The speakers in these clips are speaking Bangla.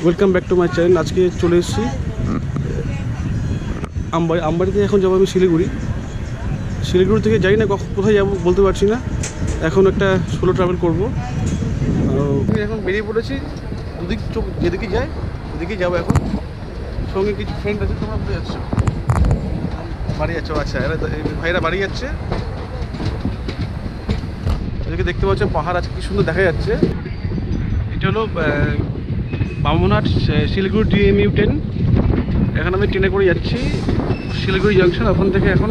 Welcome back to my channel. আজকে চলে এসেছি আমবাড়িতে। এখন যাবো আমি শিলিগুড়ি। শিলিগুড়ি থেকে যাই না কোথায় যাবো বলতে পারছি না। এখন একটা সোলো ট্রাভেল করবো। এখন বেরিয়ে পড়েছি। দুদিক চোখ যেদিকে যায় ওদিকেই যাবো। এখন সঙ্গে কিছু ফ্রেন্ড আছে। তোমরা বুঝে যাচ্ছ বাড়ি যাচ্ছ? আচ্ছা, এরা ভাইরা বাড়ি যাচ্ছে। এদিকে দেখতে পাচ্ছ পাহাড় আছে, কি সুন্দর দেখা যাচ্ছে। এটা হলো বামনহাট শিলিগুড়ি DMU10। এখন আমি ট্রেনে করে যাচ্ছি শিলিগুড়ি জাংশন। ওখান থেকে এখন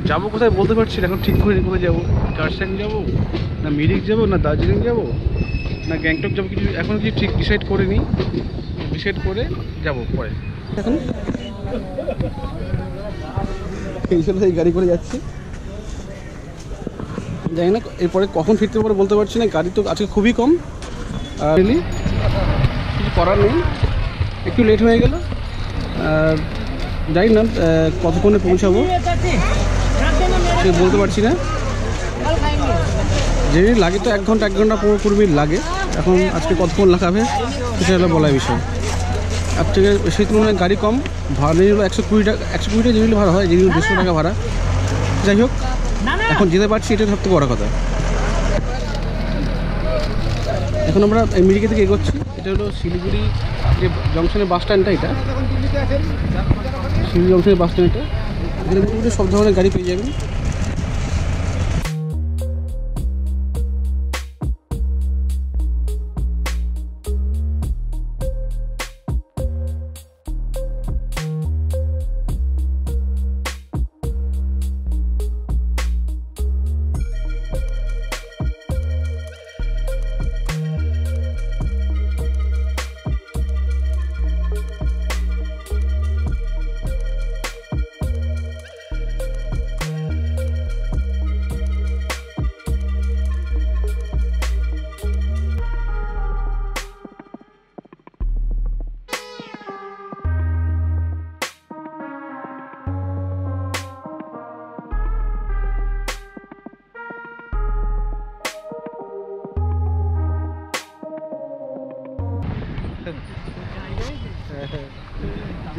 যাবো কোথায় বলতে পারছি না। এখন ঠিক করিনি কোথায় যাবো। দার্জিলিং যাবো না মিরিক যাবো না দার্জিলিং যাবো না গ্যাংটক যাবো, কিছু এখন কিছু ঠিক ডিসাইড করিনি। ডিসাইড করে যাবো পরে। এখন এই গাড়ি করে যাচ্ছি, জানি না এরপরে কখন ফিরতে পারে বলতে পারছি না। গাড়ি তো আজকে খুবই কম। আর কিছু করার নেই, একটু লেট হয়ে গেল। জানি না কতক্ষণে পৌঁছাবো সে বলতে পারছি না। যে লাগে তো 1 ঘন্টা 1 ঘন্টা পূর্বেই লাগে। এখন আজকে কতক্ষণ লাগাবে সেটা হলো বলার বিষয়। আর থেকে সেই তুলনায় গাড়ি কম, ভাড়া নিয়ে নিল 120 টাকা। 120 টাকা যেগুলো ভাড়া হয়, যেগুলো 150 টাকা ভাড়া। যাই হোক, এখন যেতে পারছি, এটা সবথেকে বড় কথা। এখন আমরা মিরিকে থেকে এগোচ্ছি। এটা হলো শিলিগুড়ি যে জংশনের বাস স্ট্যান্ডটা। এটা শিলিগুড়ি জংশনের বাস স্ট্যান্ডটা। এখানে মোটামুটি সব ধরনের গাড়ি পেয়ে যাবেন।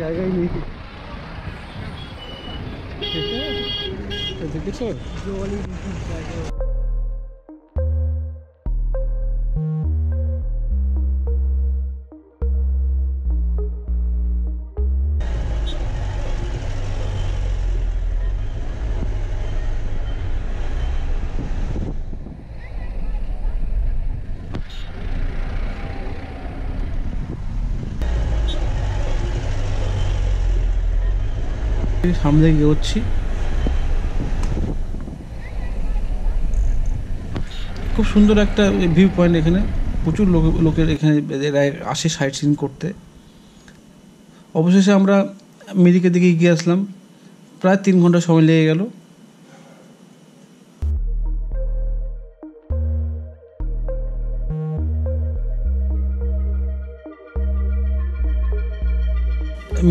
জায়গায় নেই দেখেছ? সামনে এগোচ্ছি। খুব সুন্দর একটা ভিউ পয়েন্ট। এখানে প্রচুর লোকের এখানে আসে সাইট সিন করতে। অবশেষে আমরা মিরিকের দিকে এগিয়ে আসলাম। প্রায় 3 ঘন্টা সময় লেগে গেল।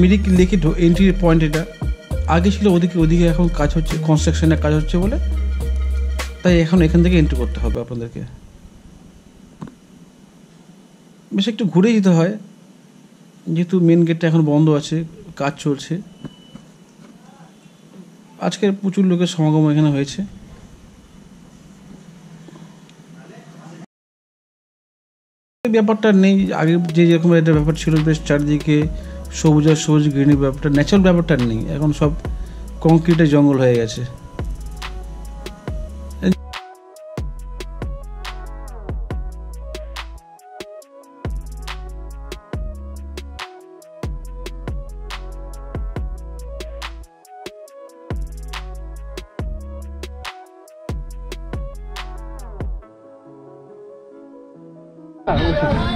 মিরিক লেকে এন্ট্রি পয়েন্ট এটা। আগে ছিল ওদিকে এখন কাজ হচ্ছে, কনস্ট্রাকশনের কাজ হচ্ছে বলে, তাই এখন এখান থেকে এন্ট্রি করতে হবে আপনাদেরকে। বেশ একটু ঘুরে যেতে হয়, যেহেতু মেন গেটটা এখন বন্ধ আছে, কাজ চলছে। আজকের প্রচুর লোকের সমাগম এখানে হয়েছে। ব্যাপারটা নেই আগে যেরকম একটা ব্যাপার ছিল, বেশ চারিদিকে সবুজ আর সবুজ গ্রিনের ব্যাপারটা, ন্যাচারাল ব্যাপারটা নেই। এখন সব কংক্রিটের জঙ্গল হয়ে গেছে।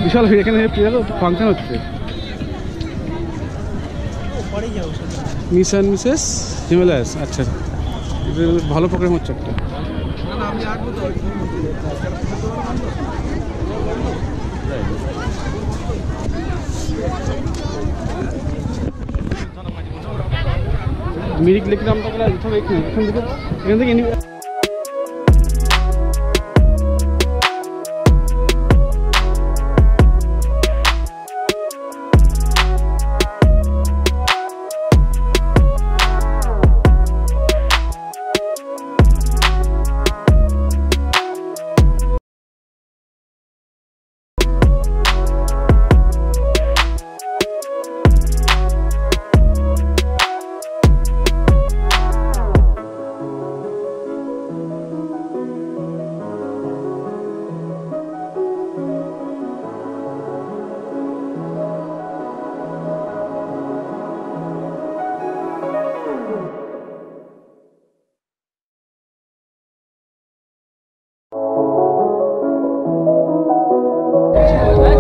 বিশাল এখানে ফাংশন হচ্ছে। মিস অ্যান্ড মিসেস হিমালয়াস, আচ্ছা ভালো প্রোগ্রাম হচ্ছে একটা। মিরিক লিখলাম তো এখান থেকে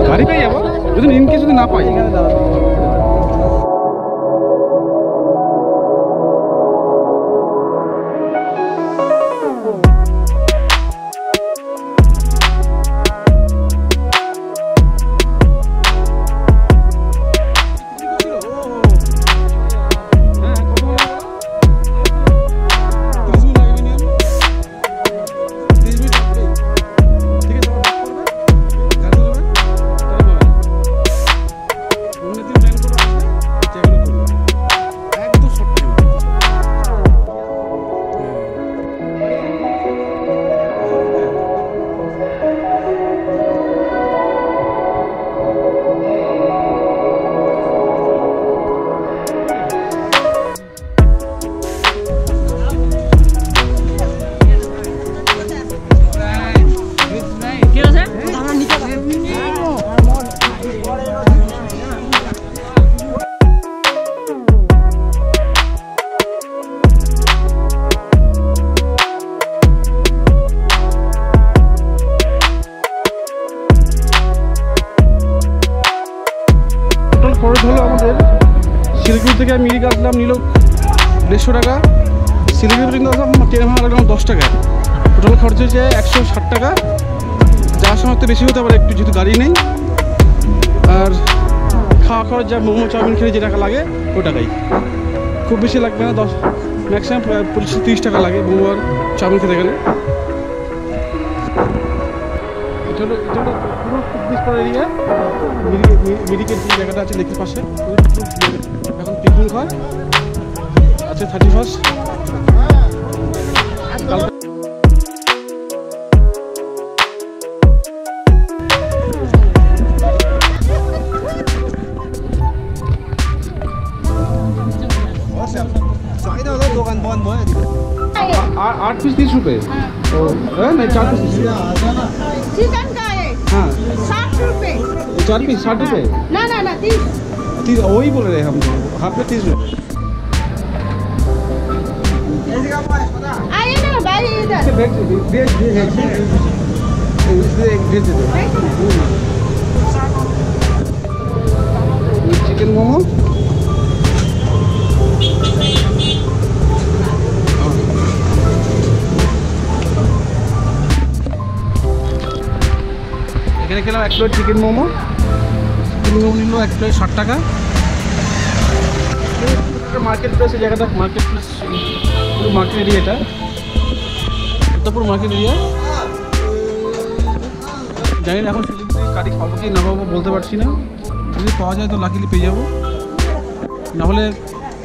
গাড়ি পেয়ে যাবো যদি ইনকেস যদি না পাই। খরচ হলো আমাদের শিলিগুড়ি থেকে মিরিক আসলাম নিল 150 টাকা, শিলিগুড়ি পর্যন্ত আসলাম ট্রেন ভাড়া লাগলাম 10 টাকা, টোটাল খরচ হয়েছে 160 টাকা। যাওয়ার সময় তো বেশি হতে পারে একটু, যেহেতু গাড়ি নেই। আর খাওয়া খরচ যা মোমো চাউমিন খেলে যে টাকা লাগে ও টাকাই, খুব বেশি লাগবে না, 10 ম্যাক্সিমাম 25-30 টাকা লাগে মোমো আর চাউমিন খেতে গেলে। এটা হলো পুরো পিকনিক স্পট এরিয়া। মিরিকের যে জায়গাটা আছে লেকের পাশে এখন পিকনিক হয়। আচ্ছা 31 8 पीस 30 रुपए नहीं 4 पीस चिकन का है हाँ 60 रुपए। 4 पीस 60 रुपए ना 30 वही बोल रहे हैं हम, हाफ पे 30 रुपए। आइए ना भाई इधर भेज दे चिकन मोमो। এখানে খেলাম 1 প্লেট চিকেন মোমো নিল 1 প্লেট 60 টাকা। মার্কেট প্লেস এই জায়গাটা, মার্কেট প্লেস পুরো মার্কেট এরিয়া, এটা পুরো মার্কেট এরিয়া। জানি না এখন গাড়ি পাবো কি না পাবো বলতে পারছি না, যদি পাওয়া যায় তো লাকিলি পেয়ে যাবো, না হলে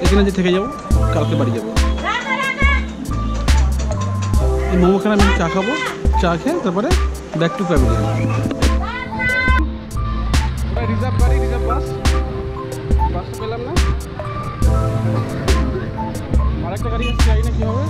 এখানে যে থেকে যাবো, কালকে বাড়ি যাবো। এই মোমো খানা আমি চা খাবো, চা খেয়ে তারপরে ব্যাক টু প্যাভিলিয়ন। রিজার্ভ গাড়ি, রিজার্ভ বাস তো পেলাম না, আরেকটা গাড়ি আসছে, জানি না কী হবে।